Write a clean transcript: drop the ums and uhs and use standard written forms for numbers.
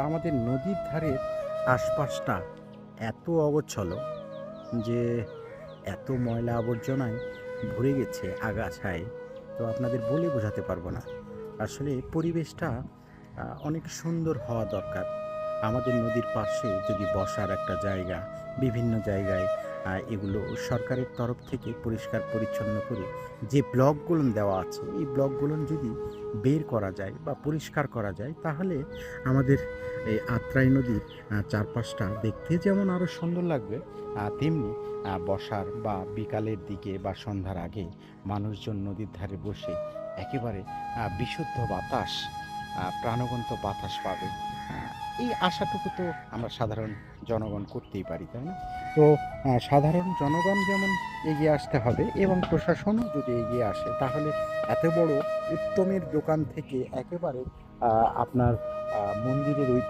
আমাদের নদীর ধারের আশপাশটা এত অগোছালো যে এত ময়লা আবর্জনায় ভরে গেছে আগাছায়, তো আপনাদের বলে বোঝাতে পারবো না। আসলে পরিবেশটা অনেক সুন্দর হওয়া দরকার। আমাদের নদীর পাশে যদি বসার একটা জায়গা, বিভিন্ন জায়গায় এগুলো সরকারের তরফ থেকে পরিষ্কার পরিচ্ছন্ন করে যে ব্লকগুলো দেওয়া আছে, এই ব্লকগুলো যদি বের করা যায় বা পরিষ্কার করা যায়, তাহলে আমাদের এই আত্রাই নদীর চারপাশটা দেখতে যেমন আরও সুন্দর লাগবে, তেমনি বসার বা বিকালের দিকে বা সন্ধ্যার আগে মানুষজন নদীর ধারে বসে একেবারে বিশুদ্ধ বাতাস, প্রাণবন্ত বাতাস পাবে। এই আশাটুকু তো আমরা সাধারণ জনগণ করতেই পারি, তাই না? তো সাধারণ জনগণ যেমন এগিয়ে আসতে হবে এবং প্রশাসনও যদি এগিয়ে আসে, তাহলে এত বড় উত্তমের দোকান থেকে একেবারে আপনার মন্দিরের ওই